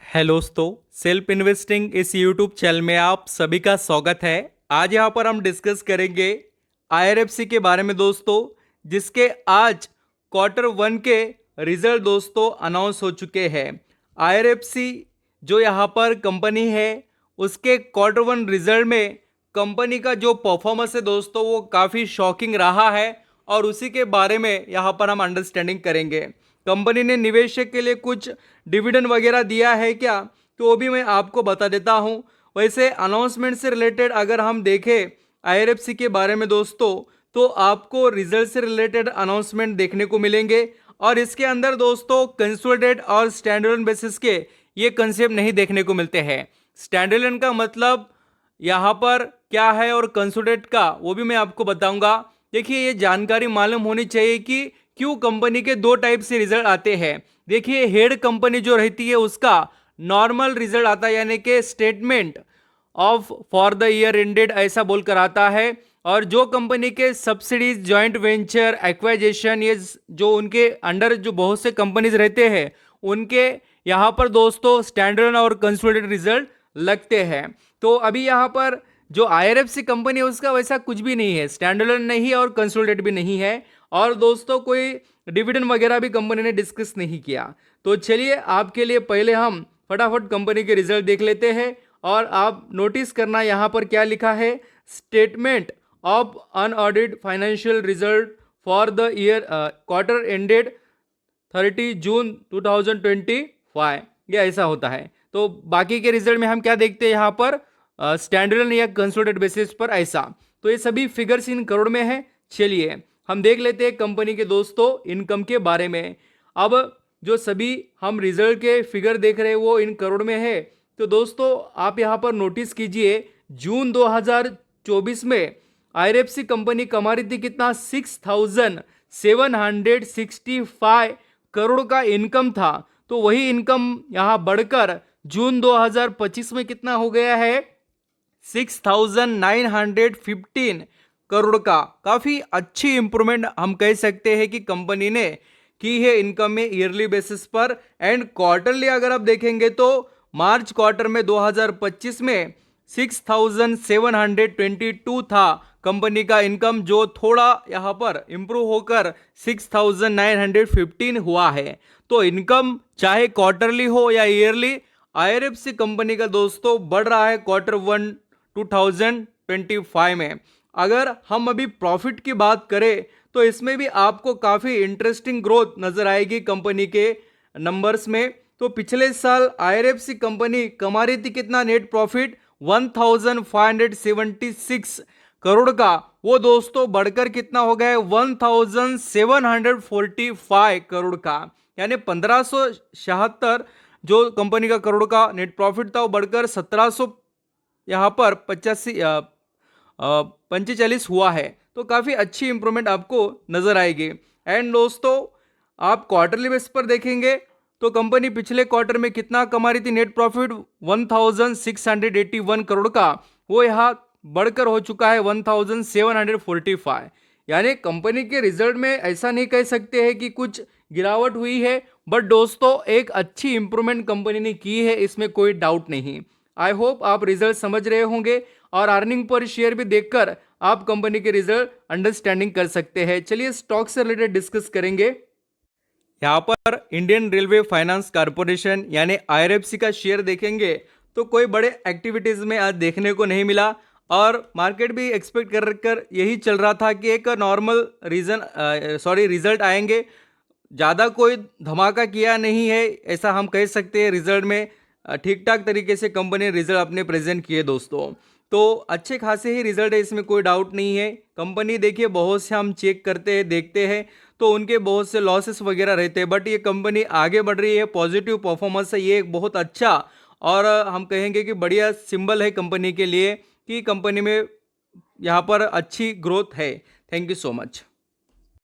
Hello दोस्तों, self investing इस YouTube channel में आप सभी का स्वागत है। आज यहाँ पर हम डिस्कस करेंगे आईआरएफसी के बारे में दोस्तों, जिसके आज क्वार्टर वन के रिजल्ट दोस्तों अनाउंस हो चुके हैं। आईआरएफसी जो यहाँ पर कंपनी है, उसके क्वार्टर वन रिजल्ट में कंपनी का जो परफॉर्मेंस है दोस्तों, वो काफ़ी शॉकिंग रहा है और उसी के बारे में यहाँ पर हम अंडरस्टैंडिंग करेंगे। कंपनी ने निवेशक के लिए कुछ डिविडेंड वगैरह दिया है क्या, तो वो भी मैं आपको बता देता हूं। वैसे अनाउंसमेंट से रिलेटेड अगर हम देखें आईआरएफसी के बारे में दोस्तों, तो आपको रिजल्ट से रिलेटेड अनाउंसमेंट देखने को मिलेंगे और इसके अंदर दोस्तों कंसोलिडेट और स्टैंडअलोन बेसिस के ये कंसेप्ट नहीं देखने को मिलते हैं। स्टैंडअलोन का मतलब यहाँ पर क्या है और कंसोलिडेट का वो भी मैं आपको बताऊंगा। देखिए, ये जानकारी मालूम होनी चाहिए कि क्यों कंपनी के दो टाइप से रिजल्ट आते हैं। देखिए, हेड कंपनी जो रहती है उसका नॉर्मल रिजल्ट आता है, यानी कि statement of for the year ended ऐसा बोलकर आता है। और जो कंपनी के सब्सिडीज, जॉइंट वेंचर, एक्वाइजेशन, ये जो उनके अंडर जो बहुत से कंपनीज रहते हैं, उनके यहाँ पर दोस्तों स्टैंडर्ड और कंसोलिडेटेड रिजल्ट लगते हैं। तो अभी यहाँ पर जो आईआरएफसी कंपनी है उसका वैसा कुछ भी नहीं है, स्टैंडअलोन नहीं और कंसोलिडेटेड भी नहीं है। और दोस्तों कोई डिविडेंड वगैरह भी कंपनी ने डिस्कस नहीं किया। तो चलिए, आपके लिए पहले हम फटाफट कंपनी के रिजल्ट देख लेते हैं और आप नोटिस करना यहाँ पर क्या लिखा है, statement of unaudited financial result for the year quarter ended 30 जून 2025, ये ऐसा होता है। तो बाकी के रिजल्ट में हम क्या देखते हैं यहाँ पर, स्टैंडर्ड या कंसोलिडेटेड बेसिस पर ऐसा। तो ये सभी फिगर्स इन करोड़ में है। चलिए हम देख लेते हैं कंपनी के दोस्तों इनकम के बारे में। अब जो सभी हम रिजल्ट के फिगर देख रहे हैं वो इन करोड़ में है। तो दोस्तों आप यहाँ पर नोटिस कीजिए, जून 2024 में आईआरएफसी कंपनी कमा रही थी कितना, 6,765 करोड़ का इनकम था। तो वही इनकम यहाँ बढ़कर जून 2025 में कितना हो गया है, 6,915 करोड़ का। काफ़ी अच्छी इंप्रूवमेंट हम कह सकते हैं कि कंपनी ने की है इनकम में ईयरली बेसिस पर। एंड क्वार्टरली अगर आप देखेंगे तो मार्च क्वार्टर में 2025 में 6,722 था कंपनी का इनकम, जो थोड़ा यहाँ पर इंप्रूव होकर 6,915 हुआ है। तो इनकम चाहे क्वार्टरली हो या ईयरली, आईआरएफसी कंपनी का दोस्तों बढ़ रहा है क्वार्टर वन 2025 में। अगर हम अभी प्रॉफिट की बात करें तो इसमें भी आपको काफ़ी इंटरेस्टिंग ग्रोथ नजर आएगी कंपनी के नंबर्स में। तो पिछले साल आईआरएफसी कंपनी कमा रही थी कितना, नेट प्रॉफिट 1,576 करोड़ का, वो दोस्तों बढ़कर कितना हो गया है, 1,745 करोड़ का। यानी 1576 जो कंपनी का करोड़ का नेट प्रॉफिट था वो बढ़कर 1700 यहाँ पर 45 हुआ है। तो काफ़ी अच्छी इंप्रूवमेंट आपको नजर आएगी। एंड दोस्तों आप क्वार्टरली बेस पर देखेंगे तो कंपनी पिछले क्वार्टर में कितना कमा रही थी, नेट प्रॉफिट 1,681 करोड़ का, वो यहाँ बढ़कर हो चुका है 1,745। यानी कंपनी के रिजल्ट में ऐसा नहीं कह सकते हैं कि कुछ गिरावट हुई है, बट दोस्तों एक अच्छी इंप्रूवमेंट कंपनी ने की है, इसमें कोई डाउट नहीं। आई होप आप रिजल्ट समझ रहे होंगे और अर्निंग पर शेयर भी देखकर आप कंपनी के रिजल्ट अंडरस्टैंडिंग कर सकते हैं। चलिए स्टॉक से रिलेटेड डिस्कस करेंगे। यहाँ पर इंडियन रेलवे फाइनेंस कॉर्पोरेशन यानी आईआरएफसी का शेयर देखेंगे तो कोई बड़े एक्टिविटीज में आज देखने को नहीं मिला और मार्केट भी एक्सपेक्ट कर यही चल रहा था कि एक नॉर्मल रिजल्ट आएंगे। ज़्यादा कोई धमाका किया नहीं है ऐसा हम कह सकते हैं। रिजल्ट में ठीक ठाक तरीके से कंपनी ने रिजल्ट अपने प्रेजेंट किए दोस्तों, तो अच्छे खासे ही रिजल्ट है, इसमें कोई डाउट नहीं है। कंपनी देखिए बहुत से हम चेक करते हैं, देखते हैं तो उनके बहुत से लॉसेस वगैरह रहते हैं, बट ये कंपनी आगे बढ़ रही है, पॉजिटिव परफॉर्मेंस है, ये एक बहुत अच्छा और हम कहेंगे कि बढ़िया सिंबल है कंपनी के लिए कि कंपनी में यहाँ पर अच्छी ग्रोथ है। Thank you so much.